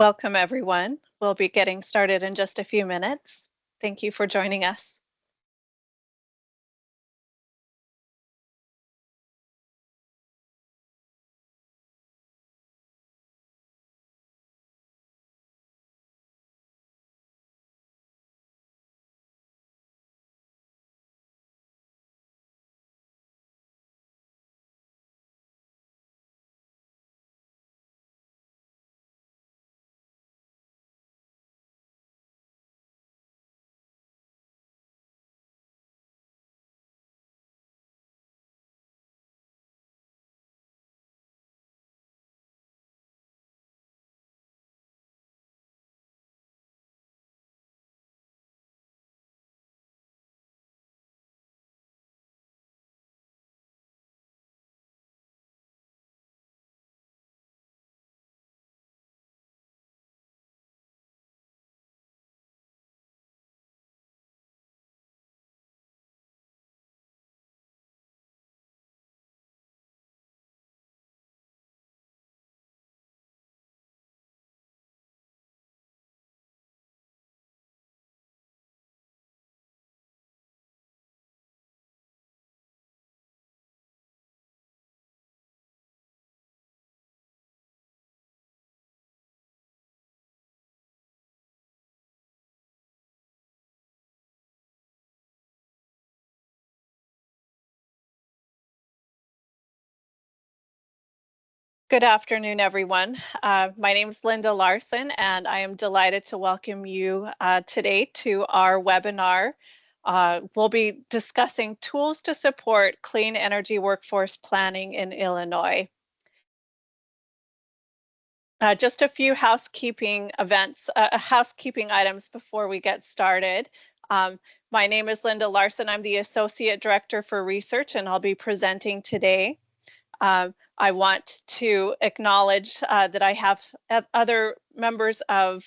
Welcome, everyone. We'll be getting started in just a few minutes. Thank you for joining us. Good afternoon, everyone. My name is Linda Larsen, and I am delighted to welcome you today to our webinar. We'll be discussing tools to support clean energy workforce planning in Illinois. Just a few housekeeping items before we get started. My name is Linda Larsen. I'm the Associate Director for Research, and I'll be presenting today. I want to acknowledge that I have other members of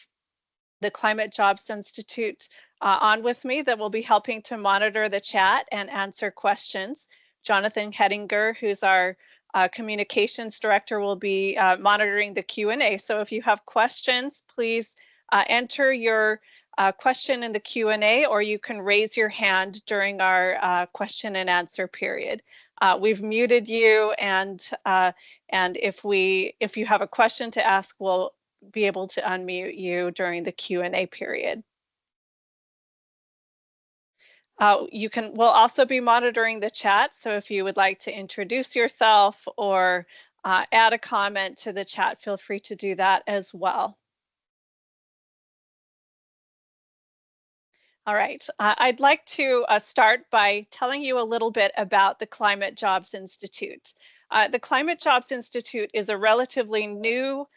the Climate Jobs Institute on with me that will be helping to monitor the chat and answer questions. Jonathan Hettinger, who's our communications director, will be monitoring the Q&A. So if you have questions, please enter your question in the Q&A, or you can raise your hand during our question and answer period. We've muted you, and if you have a question to ask, we'll be able to unmute you during the Q&A period. We'll also be monitoring the chat, so if you would like to introduce yourself or add a comment to the chat, feel free to do that as well. All right, I'd like to start by telling you a little bit about the Climate Jobs Institute. The Climate Jobs Institute is a relatively new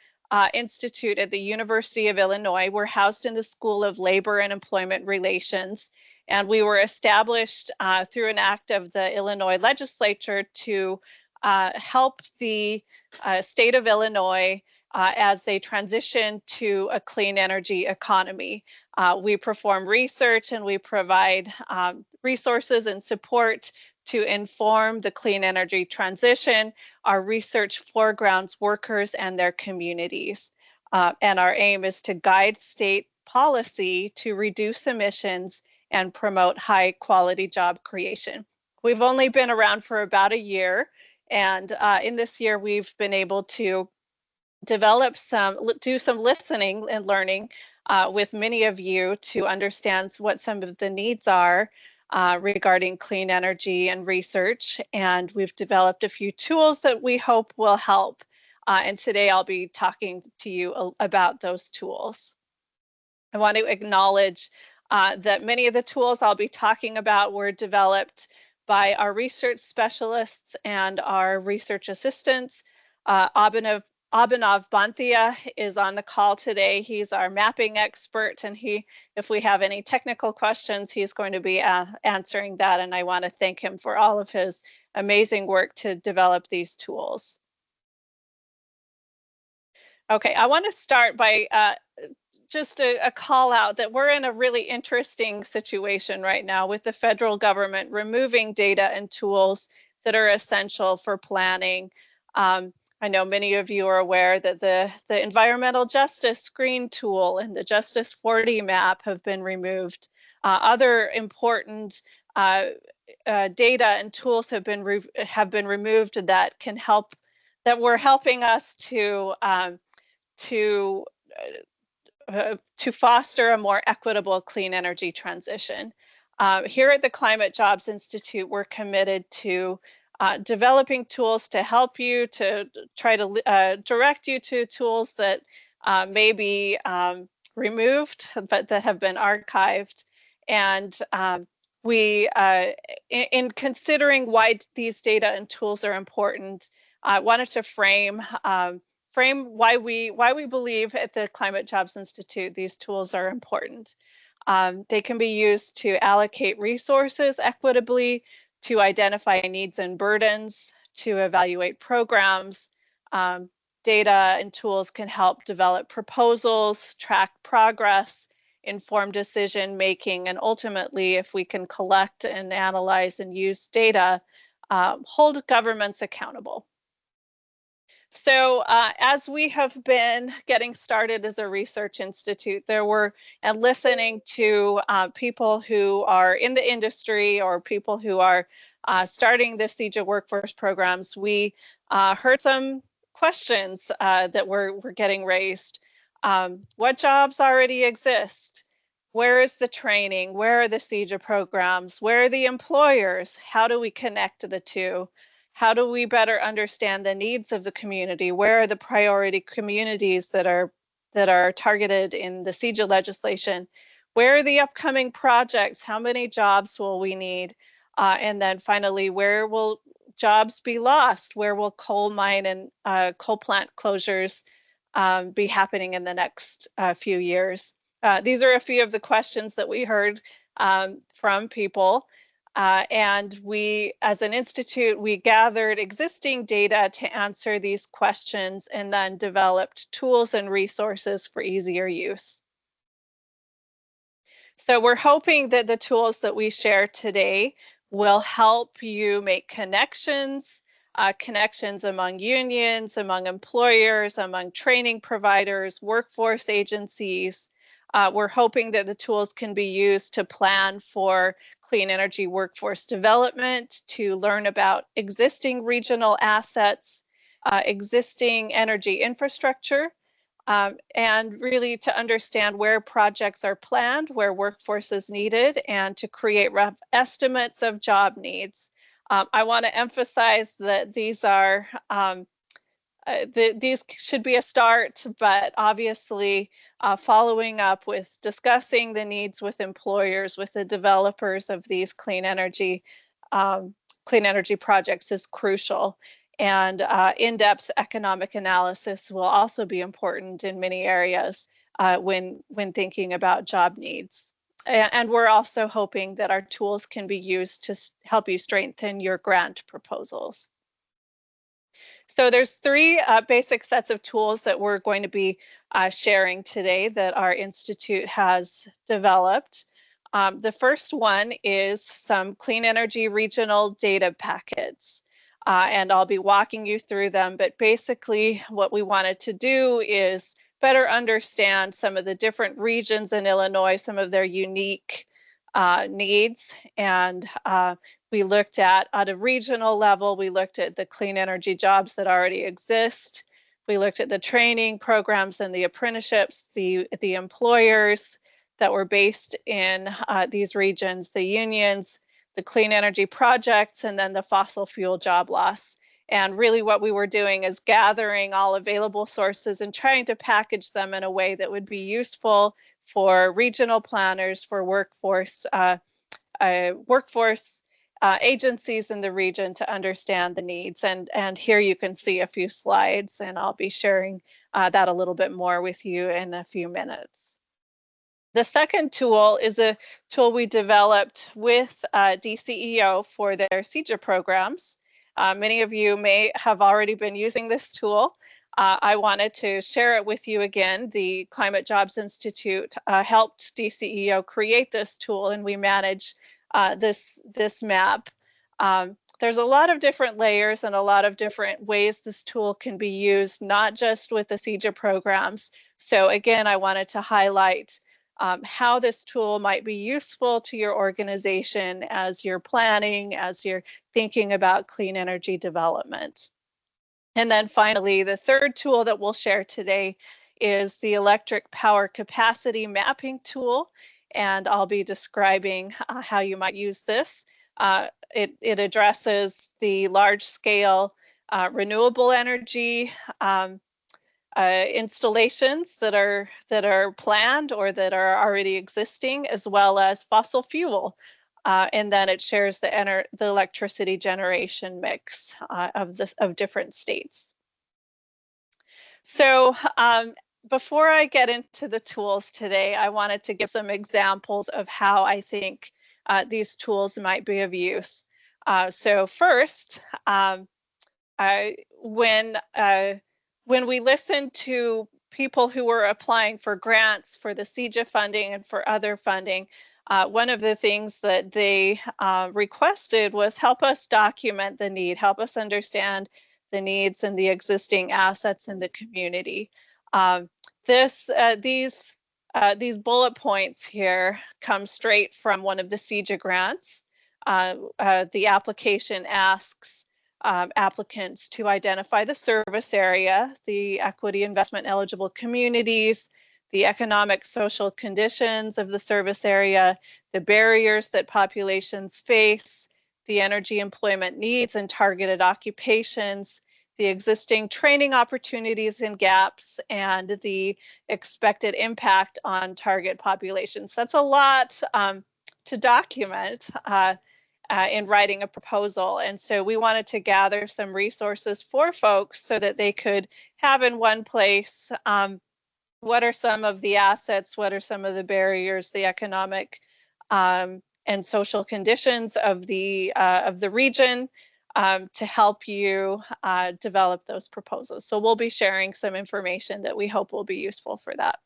institute at the University of Illinois. We're housed in the School of Labor and Employment Relations, and we were established through an act of the Illinois legislature to help the state of Illinois as they transition to a clean energy economy. We perform research and we provide resources and support to inform the clean energy transition. Our research foregrounds workers and their communities. And our aim is to guide state policy to reduce emissions and promote high quality job creation. We've only been around for about a year, and in this year we've been able to do some listening and learning with many of you to understand what some of the needs are regarding clean energy and research. And we've developed a few tools that we hope will help. And today I'll be talking to you about those tools. I want to acknowledge that many of the tools I'll be talking about were developed by our research specialists and our research assistants. Abhinav Banthia is on the call today. He's our mapping expert, and if we have any technical questions, he's going to be answering that, and I want to thank him for all of his amazing work to develop these tools. Okay, I want to start by just a call out that we're in a really interesting situation right now with the federal government removing data and tools that are essential for planning. I know many of you are aware that the environmental justice screen tool and the Justice 40 map have been removed. Other important data and tools have been removed that can help, that were helping us to foster a more equitable clean energy transition. Here at the Climate Jobs Institute, we're committed to developing tools to help you, to try to direct you to tools that may be removed, but that have been archived. And we, in considering why these data and tools are important, I wanted to frame why we believe at the Climate Jobs Institute these tools are important. They can be used to allocate resources equitably, to identify needs and burdens, to evaluate programs. Data and tools can help develop proposals, track progress, inform decision making, and ultimately, if we can collect and analyze and use data, hold governments accountable. So as we have been getting started as a research institute, and listening to people who are in the industry or people who are starting the CEJA workforce programs, we heard some questions that were getting raised. What jobs already exist? Where is the training? Where are the CEJA programs? Where are the employers? How do we connect the two? How do we better understand the needs of the community? Where are the priority communities that are targeted in the CEJA legislation? Where are the upcoming projects? How many jobs will we need? And then finally, where will jobs be lost? Where will coal mine and coal plant closures be happening in the next few years? These are a few of the questions that we heard from people. And we, as an institute, we gathered existing data to answer these questions and then developed tools and resources for easier use. So we're hoping that the tools that we share today will help you make connections, connections among unions, among employers, among training providers, workforce agencies. We're hoping that the tools can be used to plan for clean energy workforce development, to learn about existing regional assets, existing energy infrastructure, and really to understand where projects are planned, where workforce is needed, and to create rough estimates of job needs. I want to emphasize that these are these should be a start, but obviously following up with discussing the needs with employers, with the developers of these clean energy projects is crucial. And in-depth economic analysis will also be important in many areas when thinking about job needs. And we're also hoping that our tools can be used to help you strengthen your grant proposals. So there's three basic sets of tools that we're going to be sharing today that our institute has developed. The first one is some clean energy regional data packets. And I'll be walking you through them, but basically what we wanted to do is better understand some of the different regions in Illinois, some of their unique needs, and we looked at a regional level, we looked at the clean energy jobs that already exist. We looked at the training programs and the apprenticeships, the employers that were based in these regions, the unions, the clean energy projects, and then the fossil fuel job loss. And really what we were doing is gathering all available sources and trying to package them in a way that would be useful for regional planners, for workforce agencies in the region to understand the needs. And here you can see a few slides, and I'll be sharing that a little bit more with you in a few minutes. The second tool is a tool we developed with DCEO for their CEJA programs. Many of you may have already been using this tool. I wanted to share it with you again. The Climate Jobs Institute helped DCEO create this tool, and we manage this map. there's a lot of different layers and a lot of different ways this tool can be used, not just with the CEJA programs. So again, I wanted to highlight how this tool might be useful to your organization as you're planning, as you're thinking about clean energy development. And then finally, the third tool that we'll share today is the electric power capacity mapping tool. And I'll be describing how you might use this. It addresses the large scale renewable energy installations that are planned or that are already existing, as well as fossil fuel. And then it shares the electricity generation mix of different states. So before I get into the tools today, I wanted to give some examples of how I think these tools might be of use. So first, when we listen to people who were applying for grants for the CEJA funding and for other funding, one of the things that they requested was help us document the need, help us understand the needs and the existing assets in the community. These bullet points here come straight from one of the CEJA grants. The application asks applicants to identify the service area, the equity investment eligible communities, the economic social conditions of the service area, the barriers that populations face, the energy employment needs and targeted occupations, the existing training opportunities and gaps, and the expected impact on target populations. That's a lot to document in writing a proposal. And so we wanted to gather some resources for folks so that they could have in one place what are some of the assets, what are some of the barriers, the economic and social conditions of the region to help you develop those proposals. So we'll be sharing some information that we hope will be useful for that.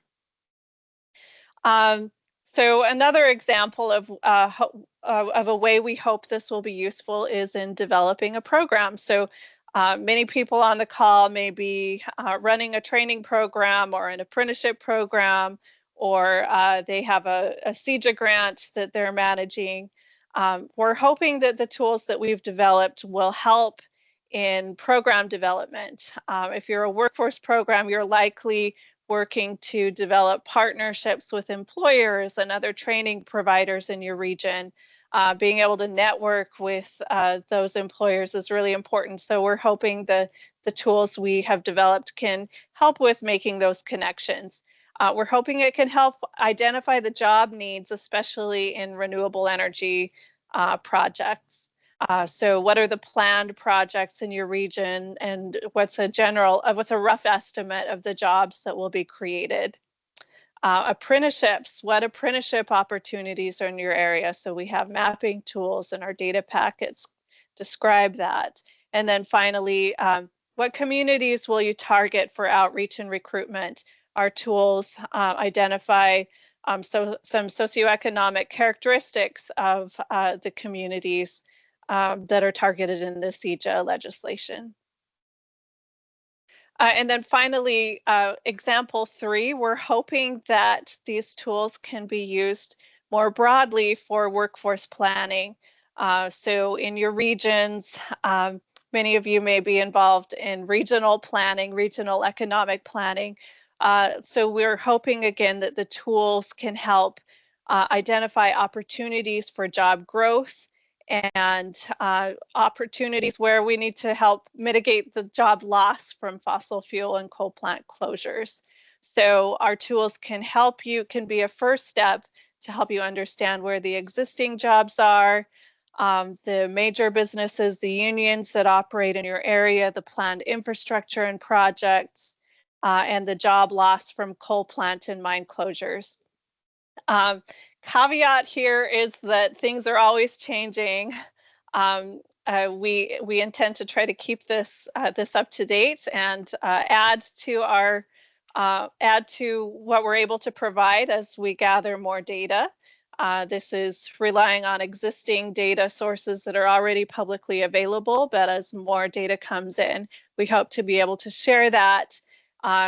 So another example of a way we hope this will be useful is in developing a program. So many people on the call may be running a training program or an apprenticeship program, or they have a CEJA grant that they're managing. We're hoping that the tools that we've developed will help in program development. If you're a workforce program, you're likely working to develop partnerships with employers and other training providers in your region. Being able to network with those employers is really important. So we're hoping the tools we have developed can help with making those connections. We're hoping it can help identify the job needs, especially in renewable energy projects. So what are the planned projects in your region, and what's a rough estimate of the jobs that will be created? Apprenticeships, what apprenticeship opportunities are in your area? So we have mapping tools and our data packets describe that. And then finally, what communities will you target for outreach and recruitment? Our tools identify some socioeconomic characteristics of the communities that are targeted in the CEJA legislation. And then finally, example 3, we're hoping that these tools can be used more broadly for workforce planning. So in your regions, many of you may be involved in regional planning, regional economic planning. So we're hoping again that the tools can help identify opportunities for job growth and opportunities where we need to help mitigate the job loss from fossil fuel and coal plant closures. So our tools can help you, can be a first step to help you understand where the existing jobs are, the major businesses, the unions that operate in your area, the planned infrastructure and projects, and the job loss from coal plant and mine closures. Caveat here is that things are always changing. We intend to try to keep this up to date and add to what we're able to provide as we gather more data. This is relying on existing data sources that are already publicly available, but as more data comes in, we hope to be able to share that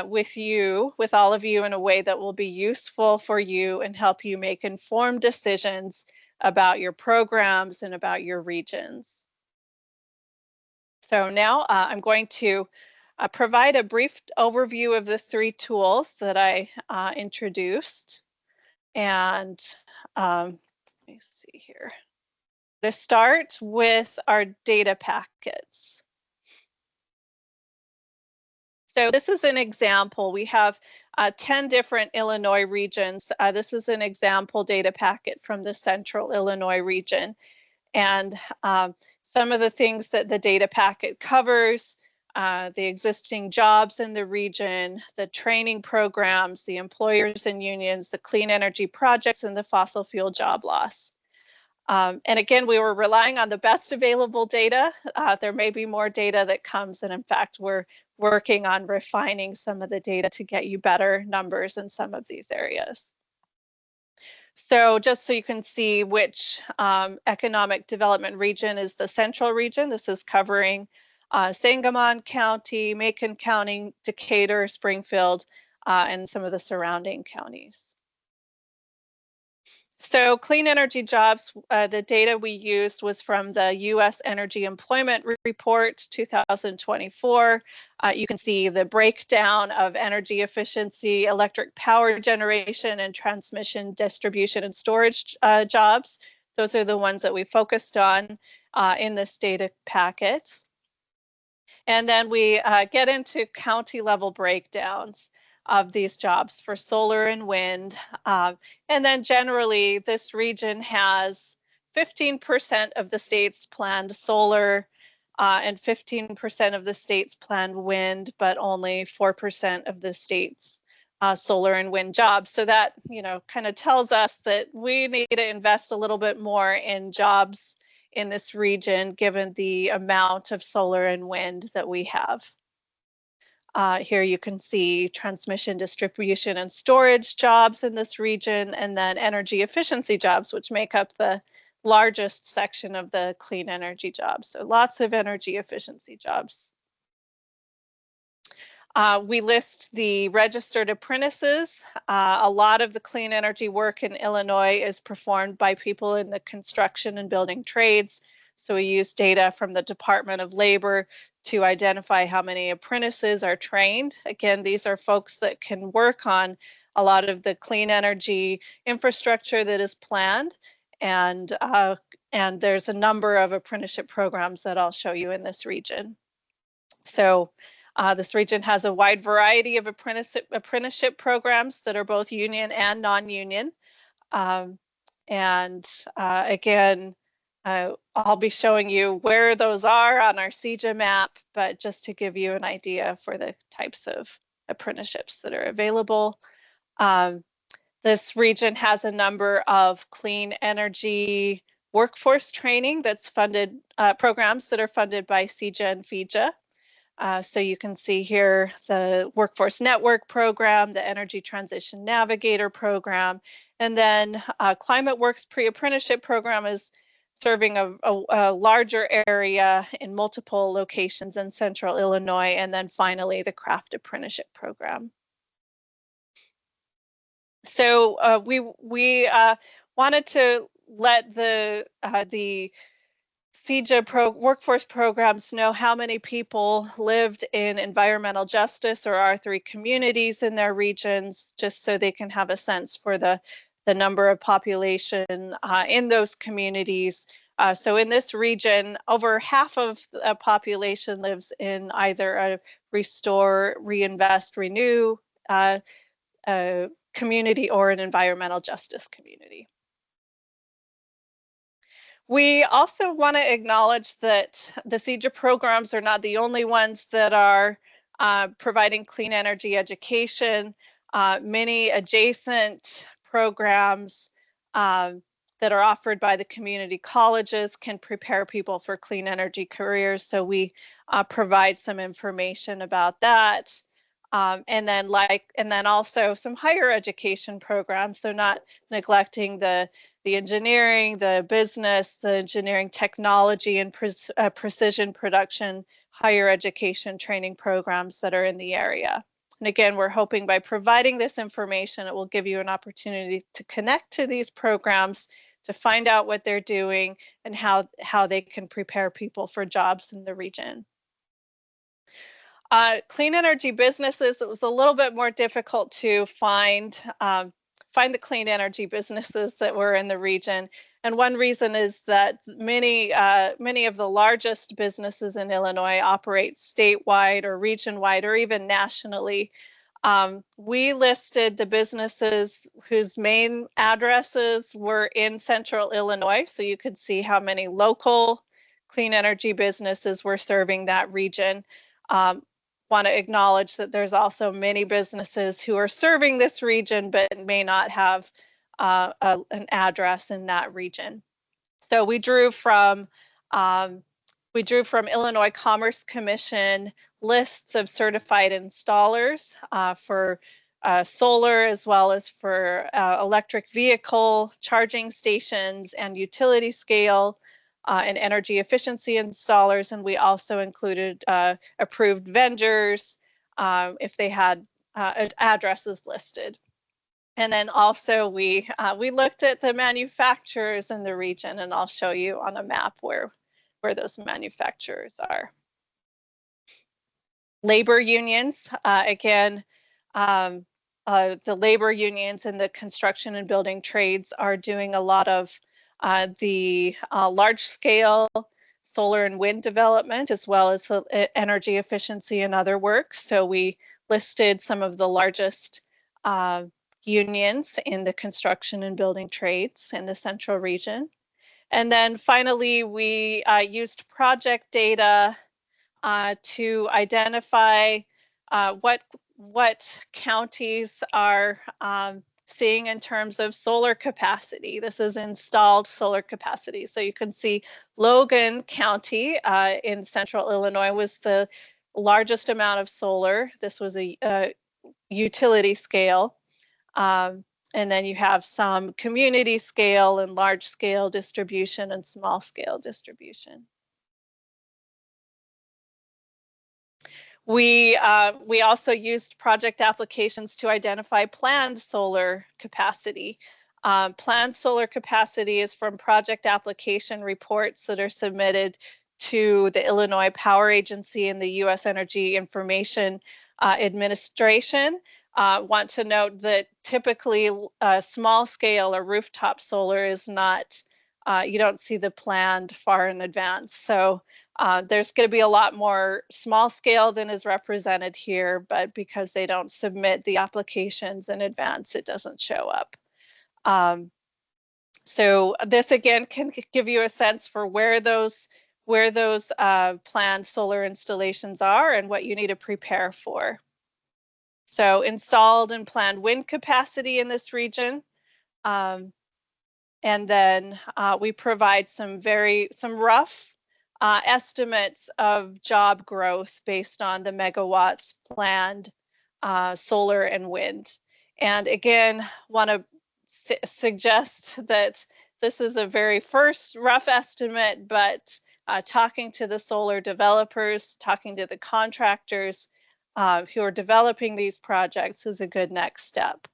with all of you in a way that will be useful for you and help you make informed decisions about your programs and about your regions. So now I'm going to provide a brief overview of the 3 tools that I introduced. And let me see here. To start with our data packets. So this is an example. We have 10 different Illinois regions. This is an example data packet from the Central Illinois region. And some of the things that the data packet covers, the existing jobs in the region, the training programs, the employers and unions, the clean energy projects, and the fossil fuel job loss. And again, we were relying on the best available data. There may be more data that comes, and in fact, we're working on refining some of the data to get you better numbers in some of these areas. So just so you can see which economic development region is the central region, this is covering Sangamon County, Macon County, Decatur, Springfield, and some of the surrounding counties. So clean energy jobs, the data we used was from the U.S. Energy Employment Report 2024. You can see the breakdown of energy efficiency, electric power generation, and transmission, distribution, and storage jobs. Those are the ones that we focused on in this data packet. And then we get into county level breakdowns of these jobs for solar and wind. And then generally, this region has 15% of the state's planned solar and 15% of the state's planned wind, but only 4% of the state's solar and wind jobs. So that, kind of tells us that we need to invest a little bit more in jobs in this region, given the amount of solar and wind that we have. Here you can see transmission, distribution, and storage jobs in this region, and then energy efficiency jobs, which make up the largest section of the clean energy jobs. So lots of energy efficiency jobs. We list the registered apprentices. A lot of the clean energy work in Illinois is performed by people in the construction and building trades. So we use data from the Department of Labor to identify how many apprentices are trained. Again, these are folks that can work on a lot of the clean energy infrastructure that is planned. And there's a number of apprenticeship programs that I'll show you in this region. So this region has a wide variety of apprenticeship programs that are both union and non-union. Again, I'll be showing you where those are on our CEJA map, but just to give you an idea for the types of apprenticeships that are available. This region has a number of clean energy workforce training that's funded, programs that are funded by CEJA and FEJA. So you can see here the Workforce Network program, the Energy Transition Navigator program, and then Climate Works Pre-Apprenticeship program is serving a larger area in multiple locations in central Illinois, and then finally the Craft Apprenticeship program. So we wanted to let the CEJA workforce programs know how many people lived in environmental justice or R3 communities in their regions, just so they can have a sense for the number of population in those communities. So in this region, over half of the population lives in either a restore, reinvest, renew community or an environmental justice community. We also want to acknowledge that the CEJA programs are not the only ones that are providing clean energy education. Many adjacent programs that are offered by the community colleges can prepare people for clean energy careers. So we provide some information about that. And then also some higher education programs. So not neglecting the the engineering, the business, the engineering technology, and precision production higher education training programs that are in the area. And again, we're hoping by providing this information, it will give you an opportunity to connect to these programs, to find out what they're doing and how they can prepare people for jobs in the region. Clean energy businesses, it was a little bit more difficult to find the clean energy businesses that were in the region. And one reason is that many of the largest businesses in Illinois operate statewide or region-wide or even nationally. We listed the businesses whose main addresses were in central Illinois, so you could see how many local clean energy businesses were serving that region. Want to acknowledge that there's also many businesses who are serving this region but may not have an address in that region. So we drew from Illinois Commerce Commission lists of certified installers for solar as well as for electric vehicle charging stations and utility scale and energy efficiency installers. And we also included approved vendors if they had addresses listed. And then also we looked at the manufacturers in the region, and I'll show you on a map where those manufacturers are. Labor unions, again, the labor unions in the construction and building trades are doing a lot of the large-scale solar and wind development, as well as energy efficiency and other work. So we listed some of the largest unions in the construction and building trades in the central region. And then finally, we used project data to identify what counties are seeing in terms of solar capacity. This is installed solar capacity. So you can see Logan County in central Illinois was the largest amount of solar. This was a utility scale. And then you have some community scale and large scale distribution and small scale distribution. We also used project applications to identify planned solar capacity. Planned solar capacity is from project application reports that are submitted to the Illinois Power Agency and the U.S. Energy Information Administration. Want to note that typically small scale or rooftop solar is not, you don't see the planned far in advance. So there's going to be a lot more small scale than is represented here, but because they don't submit the applications in advance, it doesn't show up. So this again can give you a sense for where those planned solar installations are and what you need to prepare for. So installed and planned wind capacity in this region. And then we provide some rough estimates of job growth based on the megawatts planned solar and wind. And again, want to suggest that this is a very first rough estimate, but talking to the solar developers, talking to the contractors who are developing these projects is a good next step.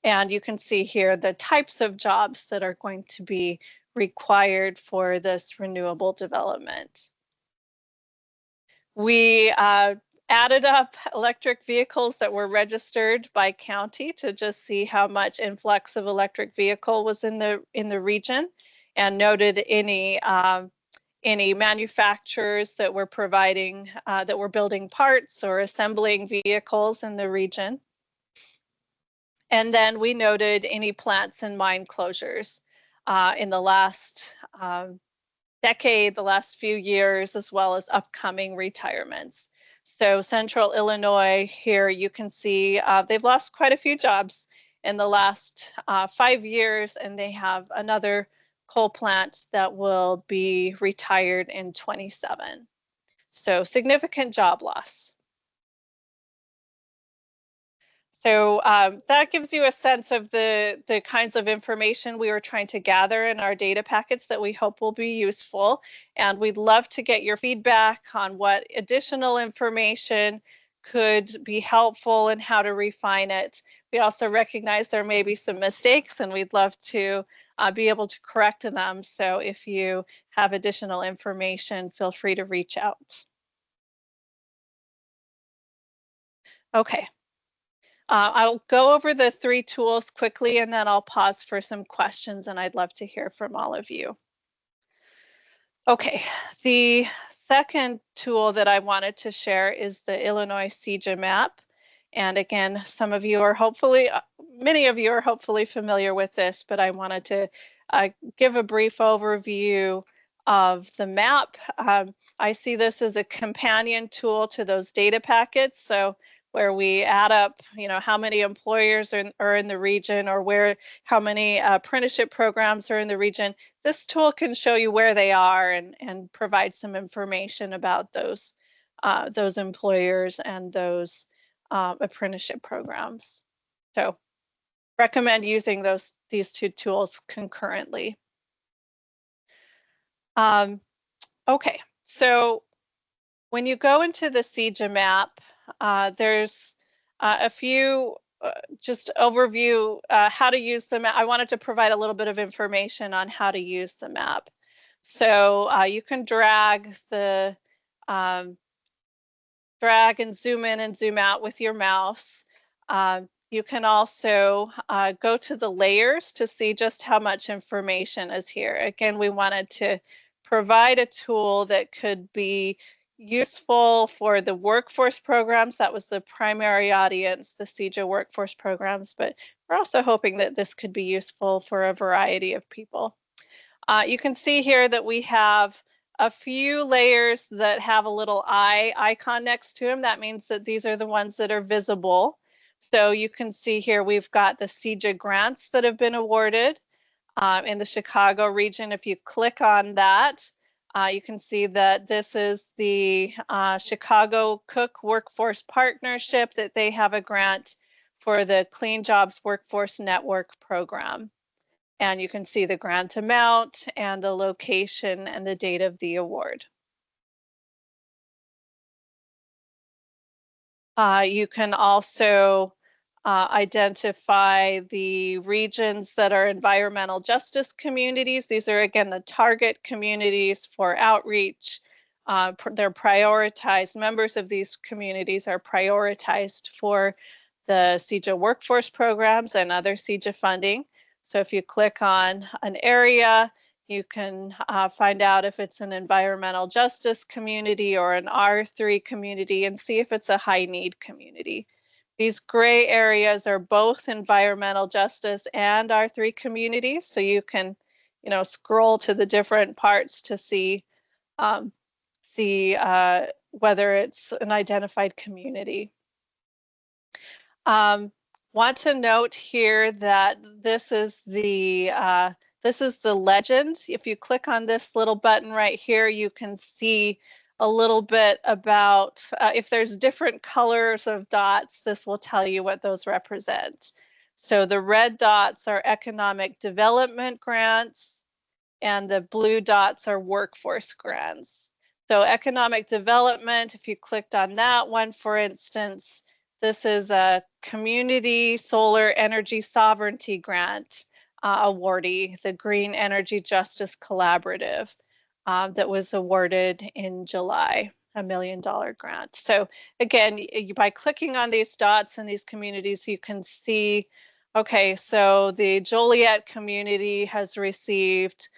And you can see here the types of jobs that are going to be required for this renewable development. We added up electric vehicles that were registered by county to just see how much influx of electric vehicle was in the region, and noted any manufacturers that were providing that were building parts or assembling vehicles in the region. And then we noted any plants and mine closures in the last decade, the last few years, as well as upcoming retirements. So central Illinois here, you can see they've lost quite a few jobs in the last 5 years, and they have another coal plant that will be retired in 27. So significant job loss. So that gives you a sense of the kinds of information we were trying to gather in our data packets that we hope will be useful. And we'd love to get your feedback on what additional information could be helpful and how to refine it. We also recognize there may be some mistakes, and we'd love to be able to correct them. So if you have additional information, feel free to reach out. Okay. I'll go over the 3 tools quickly, and then I'll pause for some questions, and I'd love to hear from all of you. Okay, the second tool that I wanted to share is the Illinois CEJA map. And again, some of you are hopefully, many of you are hopefully familiar with this, but I wanted to give a brief overview of the map. I see this as a companion tool to those data packets. So where we add up, how many employers are in the region, or how many apprenticeship programs are in the region. This tool can show you where they are and provide some information about those employers and those apprenticeship programs. So recommend using these 2 tools concurrently. Okay, so when you go into the CEJA map, there's a few just overview how to use the map. I wanted to provide a little bit of information on how to use the map. So you can drag and zoom in and zoom out with your mouse. You can also go to the layers to see just how much information is here. Again, we wanted to provide a tool that could be useful for the workforce programs. That was the primary audience, the CEJA workforce programs, but we're also hoping that this could be useful for a variety of people. You can see here that we have a few layers that have a little eye icon next to them. That means that these are the ones that are visible. So you can see here we've got the CEJA grants that have been awarded in the Chicago region. If you click on that, you can see that this is the Chicago Cook Workforce Partnership, that they have a grant for the Clean Jobs Workforce Network program. And you can see the grant amount and the location and the date of the award. You can also identify the regions that are environmental justice communities. These are, again, the target communities for outreach. They're prioritized. Members of these communities are prioritized for the CEJA workforce programs and other CEJA funding. So if you click on an area, you can find out if it's an environmental justice community or an R3 community, and see if it's a high need community. These gray areas are both environmental justice and R3 communities, so you can, scroll to the different parts to see whether it's an identified community. Want to note here that this is the legend. If you click on this little button right here, you can see a little bit about if there's different colors of dots, this will tell you what those represent. So the red dots are economic development grants, and the blue dots are workforce grants. So economic development, if you clicked on that one, for instance, this is a community solar energy sovereignty grant awardee, the Green Energy Justice Collaborative, that was awarded in July, $1 million grant. So again, by clicking on these dots in these communities, you can see, okay, so the Joliet community has received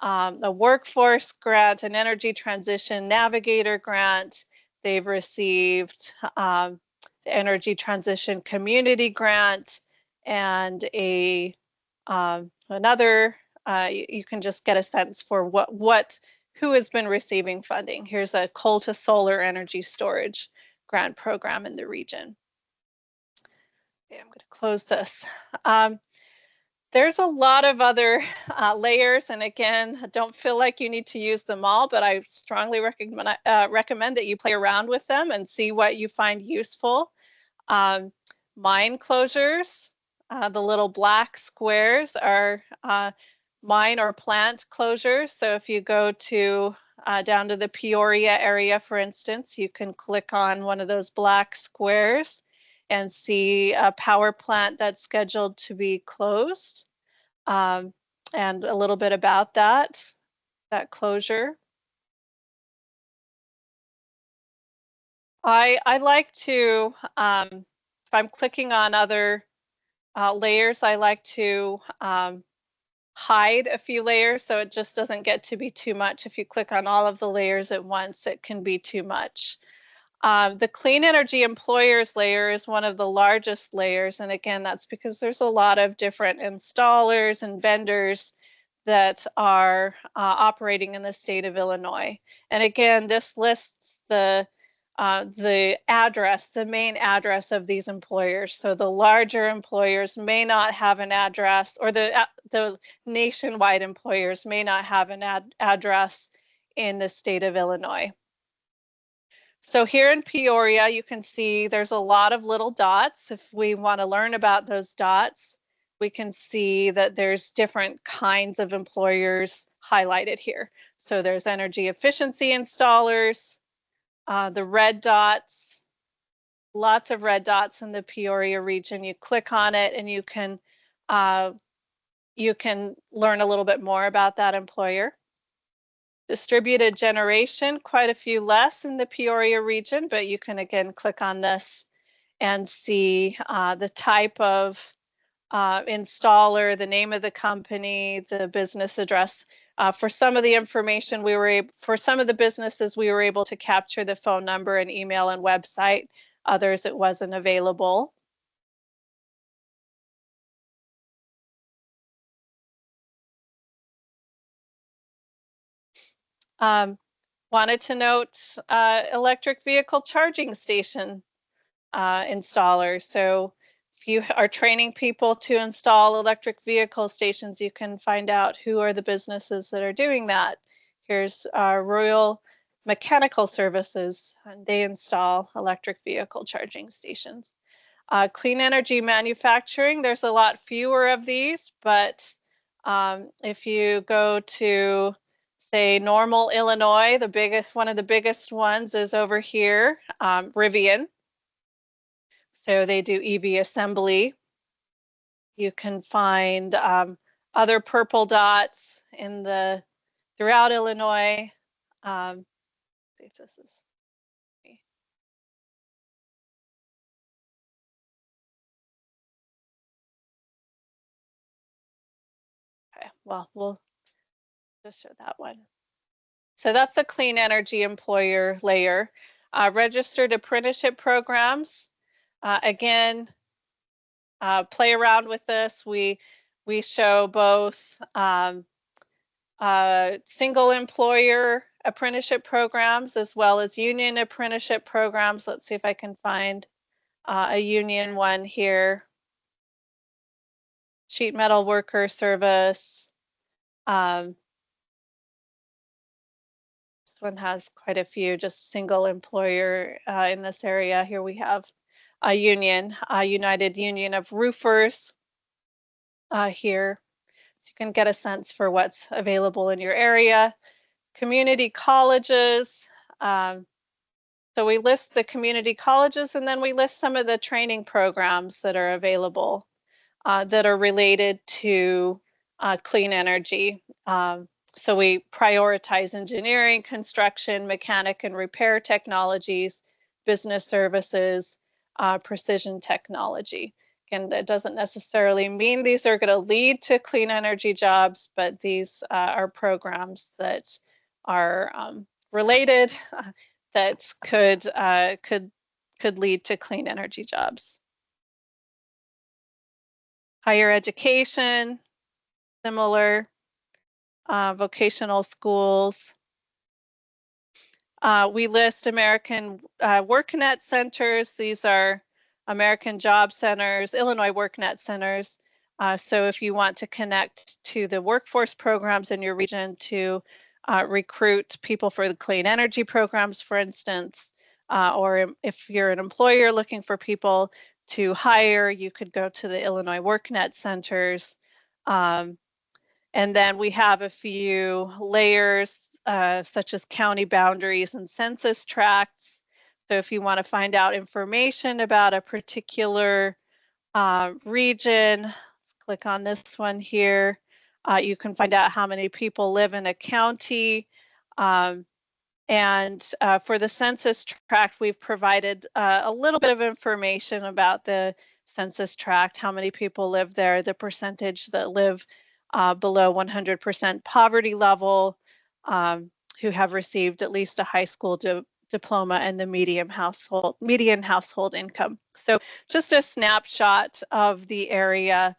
a workforce grant, an energy transition navigator grant. They've received the energy transition community grant, and another. You can just get a sense for who has been receiving funding. Here's a coal to solar energy storage grant program in the region. Okay, I'm going to close this. There's a lot of other layers, and again, don't feel like you need to use them all, but I strongly recommend that you play around with them and see what you find useful. mine closures. The little black squares are mine or plant closures. So if you go to down to the Peoria area, for instance, you can click on one of those black squares and see a power plant that's scheduled to be closed, and a little bit about that closure. I like to, if I'm clicking on other layers, I like to hide a few layers so it just doesn't get to be too much. If you click on all of the layers at once, it can be too much. The clean energy employers layer is one of the largest layers. And again, that's because there's a lot of different installers and vendors that are operating in the state of Illinois. And again, this lists the address, the main address of these employers. So the larger employers may not have an address, or the nationwide employers may not have an address in the state of Illinois. So here in Peoria, you can see there's a lot of little dots. If we want to learn about those dots, we can see that there's different kinds of employers highlighted here. So there's energy efficiency installers, the red dots, lots of red dots in the Peoria region. You click on it and you can learn a little bit more about that employer. Distributed generation, quite a few less in the Peoria region, but you can again click on this and see the type of installer, the name of the company, the business address. For some of the information, for some of the businesses, we were able to capture the phone number and email and website. Others, it wasn't available. Wanted to note electric vehicle charging station installers. So if you are training people to install electric vehicle stations, you can find out who are the businesses that are doing that. Here's Royal Mechanical Services, and they install electric vehicle charging stations. Clean energy manufacturing, there's a lot fewer of these, but if you go to, say, Normal, Illinois, one of the biggest ones is over here, Rivian. So they do EV assembly. You can find other purple dots throughout Illinois. See if this is me. Okay, well, we'll just show that one. So that's the clean energy employer layer. Registered apprenticeship programs. Again, play around with this. We show both single employer apprenticeship programs as well as union apprenticeship programs. Let's see if I can find a union one here. Sheet metal worker service. This one has quite a few, just single employer in this area. Here we have a union, a United Union of Roofers here. So you can get a sense for what's available in your area. Community colleges. So we list the community colleges, and then we list some of the training programs that are available that are related to clean energy. So we prioritize engineering, construction, mechanic and repair technologies, business services, precision technology. Again, that doesn't necessarily mean these are going to lead to clean energy jobs, but these are programs that are related that could lead to clean energy jobs. Higher education, similar. Vocational schools. We list American WorkNet centers. These are American Job Centers, Illinois WorkNet centers. So if you want to connect to the workforce programs in your region to recruit people for the clean energy programs, for instance, or if you're an employer looking for people to hire, you could go to the Illinois WorkNet centers. And then we have a few layers, such as county boundaries and census tracts. So if you want to find out information about a particular region, let's click on this one here. You can find out how many people live in a county. And for the census tract, we've provided a little bit of information about the census tract, how many people live there, the percentage that live below 100% poverty level, who have received at least a high school diploma, and the median household income. So just a snapshot of the area.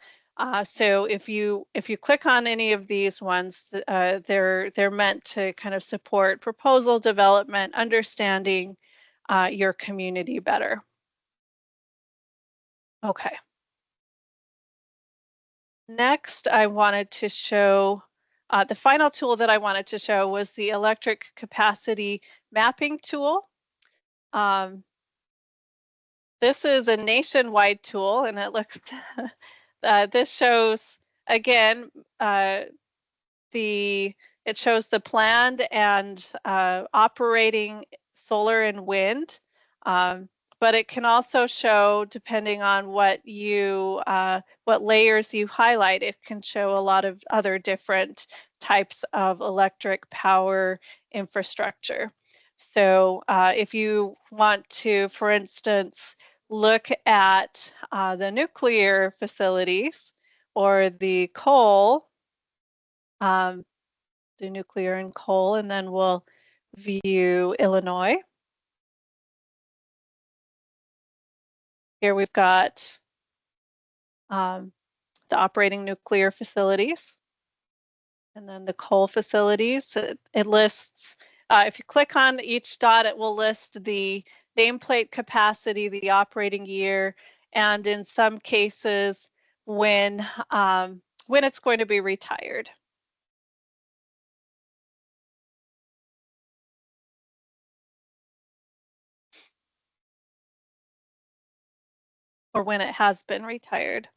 So if you click on any of these ones, they're meant to kind of support proposal development, understanding your community better. Okay. Next, I wanted to show the final tool that I wanted to show was the electric capacity mapping tool. This is a nationwide tool, and it looks. This shows again. It shows the planned and operating solar and wind, but it can also show, depending on what layers you highlight, it can show a lot of other different types of electric power infrastructure. So if you want to, for instance, look at the nuclear facilities or the coal, the nuclear and coal, and then we'll view Illinois. Here we've got the operating nuclear facilities, and then the coal facilities. It lists, if you click on each dot, it will list the nameplate capacity, the operating year, and in some cases, when it's going to be retired. Or when it has been retired.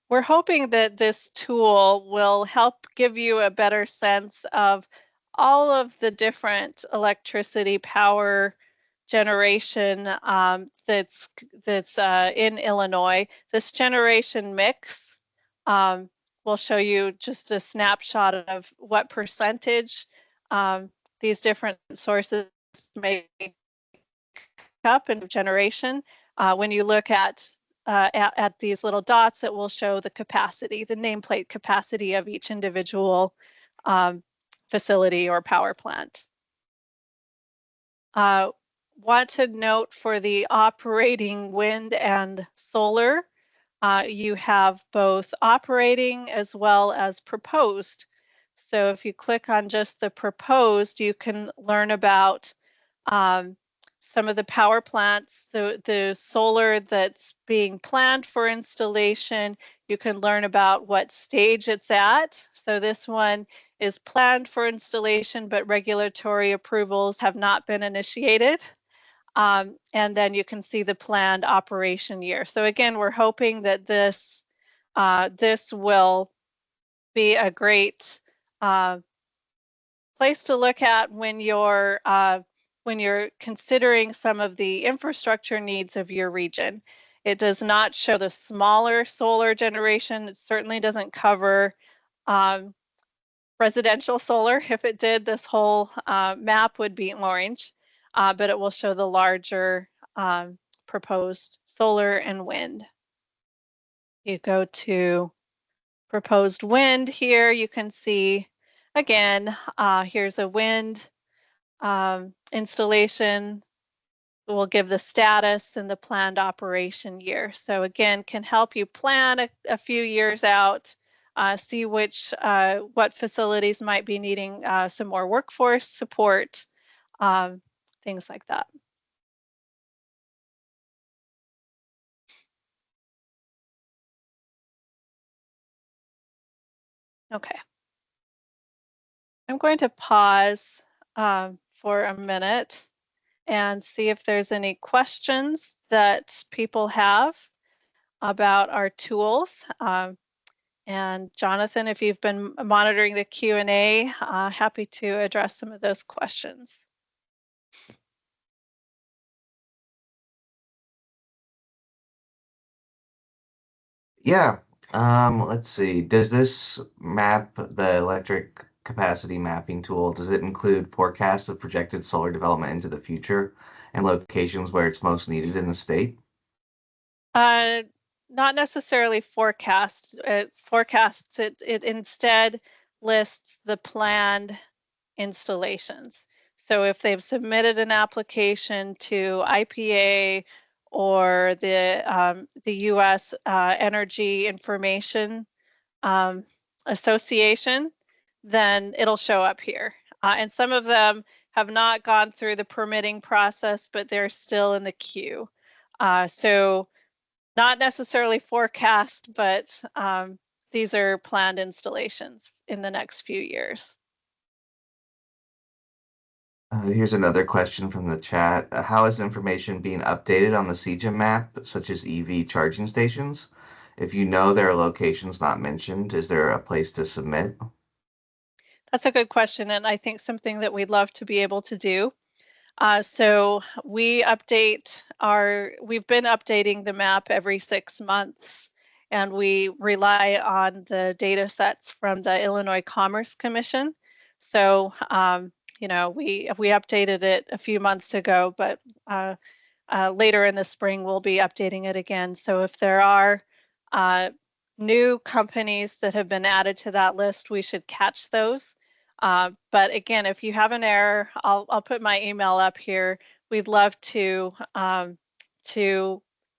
We're hoping that this tool will help give you a better sense of all of the different electricity power generation that's in Illinois. This generation mix will show you just a snapshot of what percentage these different sources make up in generation. When you look at these little dots, it will show the capacity, the nameplate capacity of each individual facility or power plant. Want to note for the operating wind and solar, you have both operating as well as proposed. So if you click on just the proposed, you can learn about some of the power plants, the solar that's being planned for installation. You can learn about what stage it's at. So this one is planned for installation, but regulatory approvals have not been initiated. And then you can see the planned operation year. So again, we're hoping that this will be a great place to look at when you're considering some of the infrastructure needs of your region. It does not show the smaller solar generation. It certainly doesn't cover residential solar. If it did, this whole map would be orange, but it will show the larger proposed solar and wind. You go to proposed wind here, you can see again, here's a wind installation. Will give the status and the planned operation year. So again, can help you plan a few years out, see what facilities might be needing some more workforce support, things like that. Okay. I'm going to pause for a minute and see if there's any questions that people have about our tools. And Jonathan, if you've been monitoring the Q&A, happy to address some of those questions. Yeah. Let's see. Does this map, the electric capacity mapping tool, does it include forecasts of projected solar development into the future and locations where it's most needed in the state? Uh, Not necessarily forecasts. Forecasts, it instead lists the planned installations. So if they've submitted an application to IPA or the U.S. Energy Information Association, then it'll show up here. And some of them have not gone through the permitting process, but they're still in the queue. So not necessarily forecast, but these are planned installations in the next few years. Here's another question from the chat. How is information being updated on the CGIM map, such as EV charging stations? If you know there are locations not mentioned, is there a place to submit? That's a good question, and I think something that we'd love to be able to do. So we've been updating the map every 6 months, and we rely on the data sets from the Illinois Commerce Commission. So, we updated it a few months ago, but later in the spring, we'll be updating it again. So if there are new companies that have been added to that list, we should catch those. But again, if you have an error, I'll put my email up here. We'd love to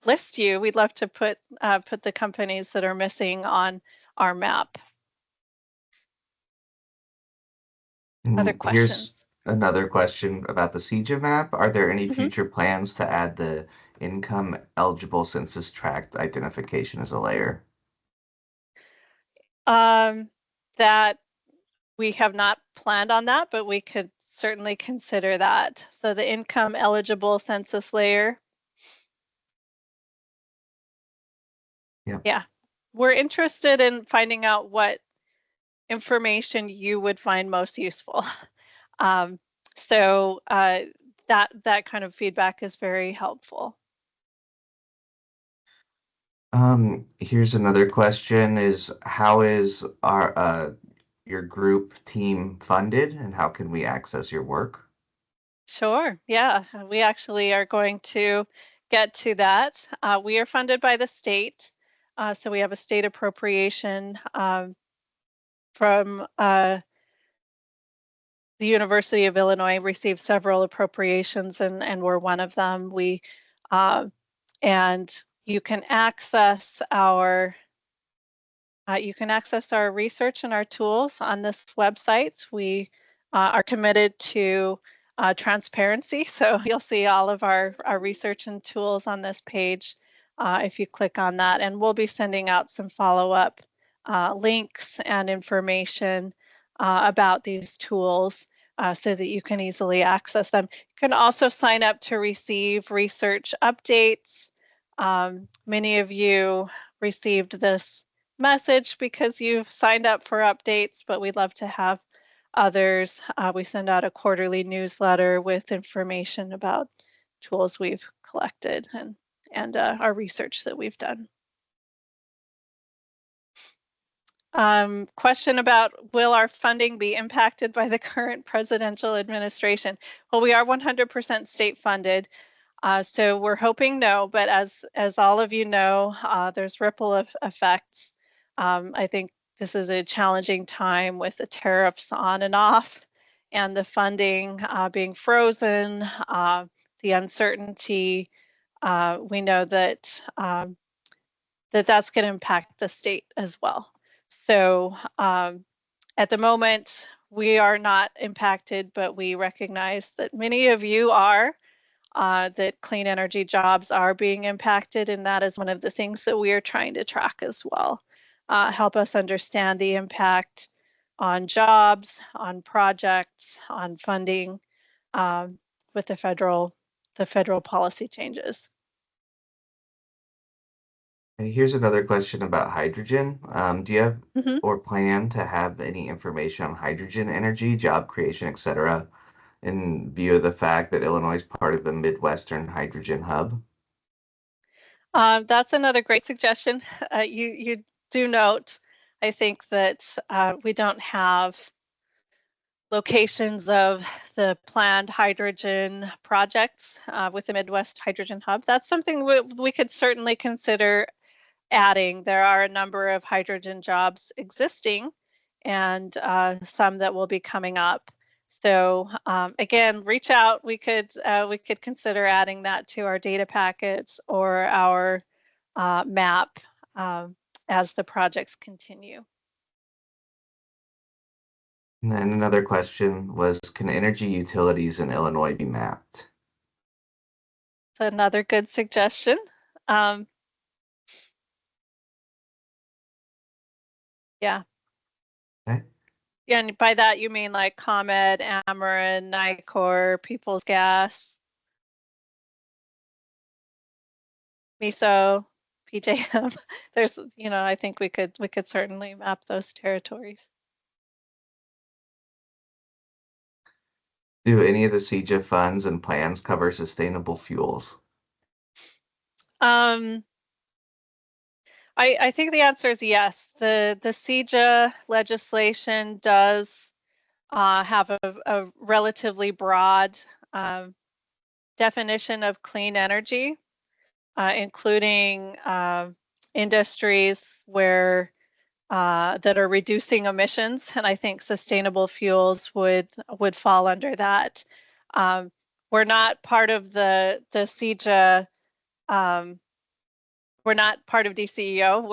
list you. We'd love to put the companies that are missing on our map. Other Here's questions? another question about the CGIM map. Are there any Mhm. future plans to add the income eligible census tract identification as a layer? That we have not planned on that, but we could certainly consider that. So the income eligible census layer. Yeah. Yeah. We're interested in finding out what information you would find most useful. Um, so that kind of feedback is very helpful. Here's another question is how is our your group team funded and how can we access your work? Sure. Yeah, we actually are going to get to that. We are funded by the state. So we have a state appropriation from the University of Illinois received several appropriations, and we're one of them. Uh, and you can access our research and our tools on this website. We are committed to transparency, so you'll see all of our research and tools on this page if you click on that. And we'll be sending out some follow-up links and information about these tools so that you can easily access them. You can also sign up to receive research updates. Many of you received this message because you've signed up for updates, but we'd love to have others. We send out a quarterly newsletter with information about tools we've collected and our research that we've done. Question about will our funding be impacted by the current presidential administration? Well, we are 100% state funded. So we're hoping no, but as all of you know, there's ripple effects. I think this is a challenging time with the tariffs on and off and the funding being frozen, the uncertainty. We know that that's going to impact the state as well. So at the moment, we are not impacted, but we recognize that many of you are. That clean energy jobs are being impacted, and that is one of the things that we are trying to track as well. Help us understand the impact on jobs, on projects, on funding with the federal the federal policy changes. And here's another question about hydrogen. Do you have Mhm. or plan to have any information on hydrogen energy, job creation, etc., in view of the fact that Illinois is part of the Midwestern Hydrogen Hub? That's another great suggestion. You do note, I think that we don't have locations of the planned hydrogen projects with the Midwest Hydrogen Hub. That's something we could certainly consider adding. There are a number of hydrogen jobs existing and some that will be coming up. So again, reach out. We could consider adding that to our data packets or our map as the projects continue. And then another question was, can energy utilities in Illinois be mapped? So another good suggestion. Um, yeah. Okay. Yeah, and by that you mean like ComEd, Ameren, Nicor, Peoples Gas, MISO, PJM. There's, I think we could certainly map those territories. Do any of the CEJA funds and plans cover sustainable fuels? Um, I think the answer is yes. The CEJA legislation does have a relatively broad definition of clean energy, including industries where that are reducing emissions, and I think sustainable fuels would fall under that. We're not part of the CEJA. Um, we're not part of DCEO.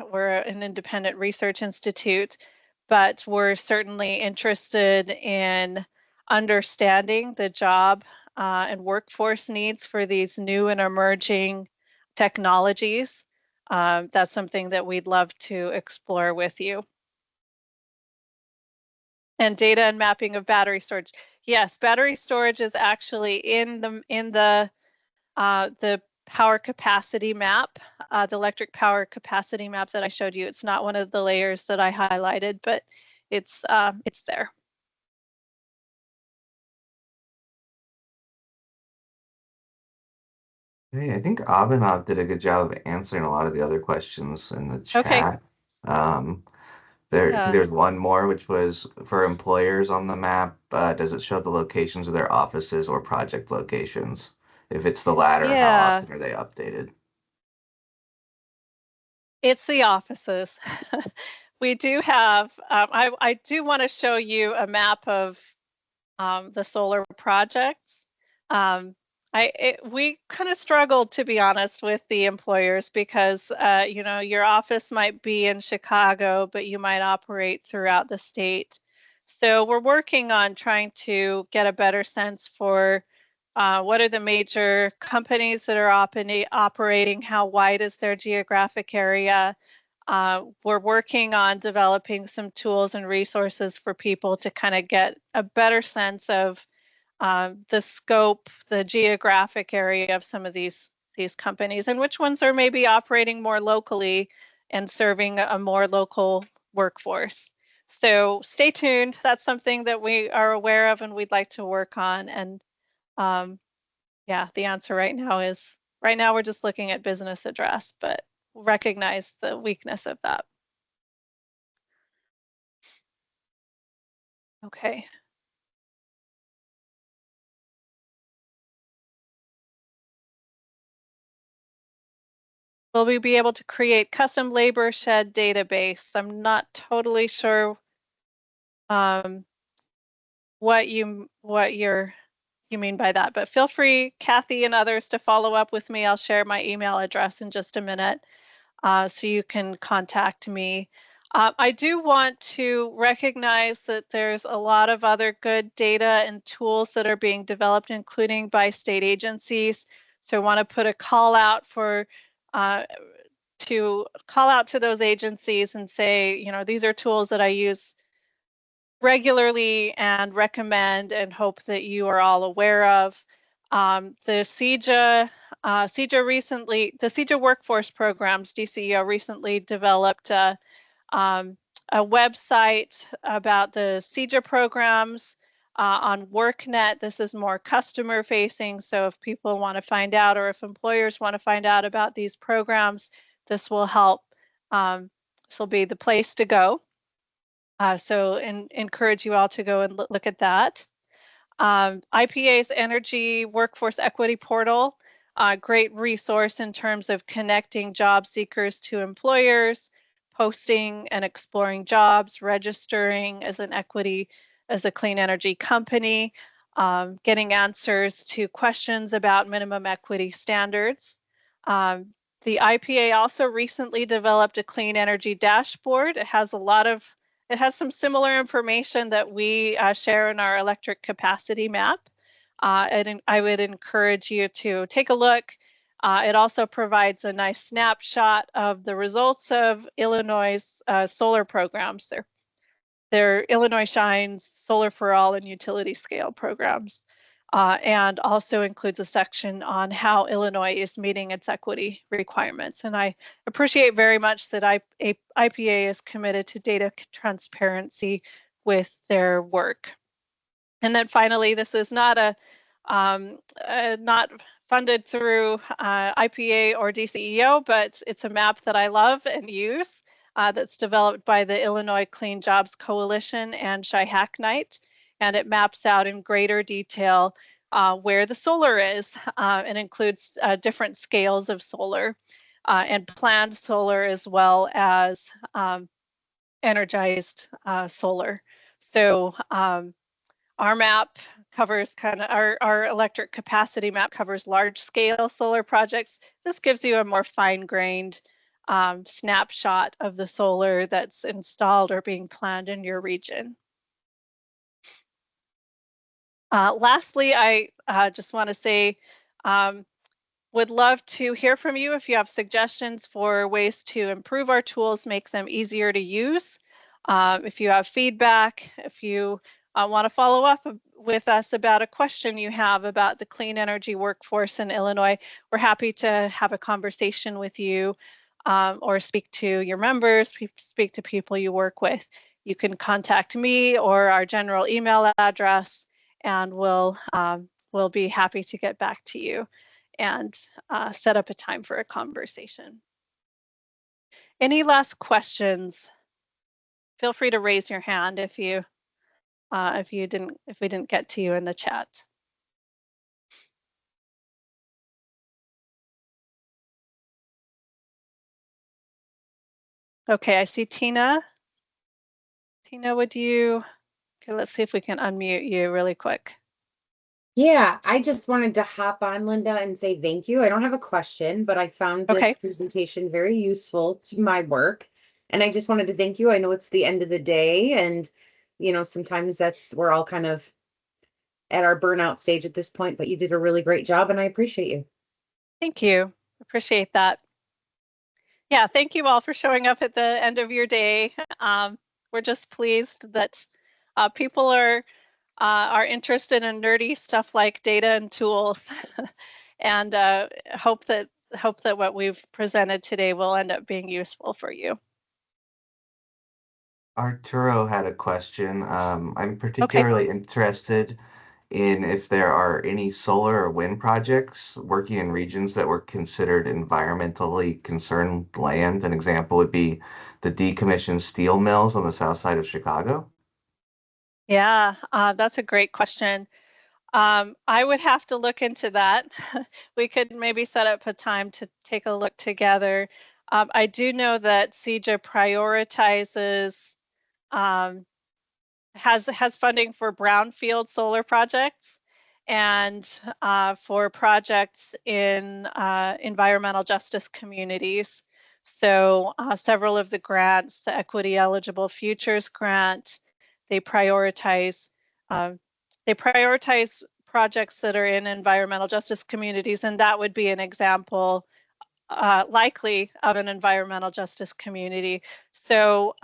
We're an independent research institute, but we're certainly interested in understanding the job and workforce needs for these new and emerging technologies. That's something that we'd love to explore with you. And data and mapping of battery storage. Yes, battery storage is actually in the power capacity map, the electric power capacity map that I showed you. It's not one of the layers that I highlighted, but it's there. Hey, I think Abhinav did a good job of answering a lot of the other questions in the Okay. chat. Um, I think Yeah. there's one more, which was for employers on the map. Does it show the locations of their offices or project locations? If it's the latter, how Yeah. often are they updated? It's the offices. We do have, I do want to show you a map of the solar projects. Um, we kind of struggled, to be honest, with the employers because, your office might be in Chicago, but you might operate throughout the state. So we're working on trying to get a better sense for what are the major companies that are operating, how wide is their geographic area. We're working on developing some tools and resources for people to kind of get a better sense of the scope, the geographic area of some of these companies, and which ones are maybe operating more locally and serving a more local workforce. So stay tuned. That's something that we are aware of and we'd like to work on. And um, yeah, the answer right now we're just looking at business address, but recognize the weakness of that. Okay. Will we be able to create custom labor shed database? I'm not totally sure um, what you mean by that, but feel free, Kathy and others, to follow up with me. I'll share my email address in just a minute so you can contact me. I do want to recognize that there's a lot of other good data and tools that are being developed, including by state agencies. So I want to put a call out uh, to those agencies and say, these are tools that I use regularly and recommend and hope that you are all aware of. The CEJA workforce programs, DCEO recently developed a website about the CEJA programs on WorkNet. This is more customer facing. So if people want to find out, or if employers want to find out about these programs, this will help. This will be the place to go. So encourage you all to go and look at that. IPA's Energy Workforce Equity Portal, great resource in terms of connecting job seekers to employers, posting and exploring jobs, registering as a clean energy company, getting answers to questions about minimum equity standards. The IPA also recently developed a clean energy dashboard. It has some similar information that we share in our electric capacity map. And I would encourage you to take a look. It also provides a nice snapshot of the results of Illinois' solar programs. They're Illinois Shines, Solar for All, and utility scale programs. And also includes a section on how Illinois is meeting its equity requirements. And I appreciate very much that IPA is committed to data transparency with their work. And then finally, this is not not funded through IPA or DCEO, but it's a map that I love and use that's developed by the Illinois Clean Jobs Coalition and Shyhack-Knight. And it maps out in greater detail where the solar is and includes different scales of solar and planned solar, as well as energized solar. So our map covers our electric capacity map covers large scale solar projects. This gives you a more fine-grained snapshot of the solar that's installed or being planned in your region. Lastly, I just want to say, would love to hear from you if you have suggestions for ways to improve our tools, make them easier to use. If you have feedback, if you want to follow up with us about a question you have about the clean energy workforce in Illinois, we're happy to have a conversation with you or speak to your members, speak to people you work with. You can contact me or our general email address, and we'll be happy to get back to you and set up a time for a conversation. Any last questions? Feel free to raise your hand if we didn't get to you in the chat. Okay, I see Tina. Tina, okay, let's see if we can unmute you really quick. Yeah, I just wanted to hop on, Linda, and say thank you. I don't have a question, but I found this presentation very useful to my work. And I just wanted to thank you. I know it's the end of the day, and sometimes we're all kind of at our burnout stage at this point, but you did a really great job and I appreciate you. Thank you. Appreciate that. Yeah, thank you all for showing up at the end of your day. We're just pleased that people are interested in nerdy stuff like data and tools, and hope that what we've presented today will end up being useful for you. Arturo had a question. I'm particularly interested in if there are any solar or wind projects working in regions that were considered environmentally concerned land. An example would be the decommissioned steel mills on the south side of Chicago. Yeah, that's a great question. I would have to look into that. We could maybe set up a time to take a look together. I do know that CEJA prioritizes has funding for brownfield solar projects and for projects in environmental justice communities. So several of the grants, the Equity Eligible Futures Grant, they prioritize projects that are in environmental justice communities, and that would be an example likely of an environmental justice community. So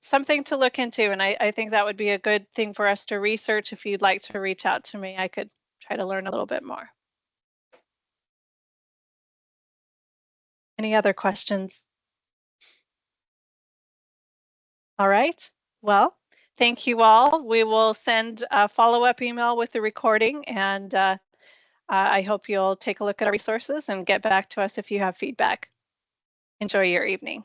something to look into, and I think that would be a good thing for us to research. If you'd like to reach out to me, I could try to learn a little bit more. Any other questions? All right. Well, thank you all. We will send a follow-up email with the recording, and I hope you'll take a look at our resources and get back to us if you have feedback. Enjoy your evening.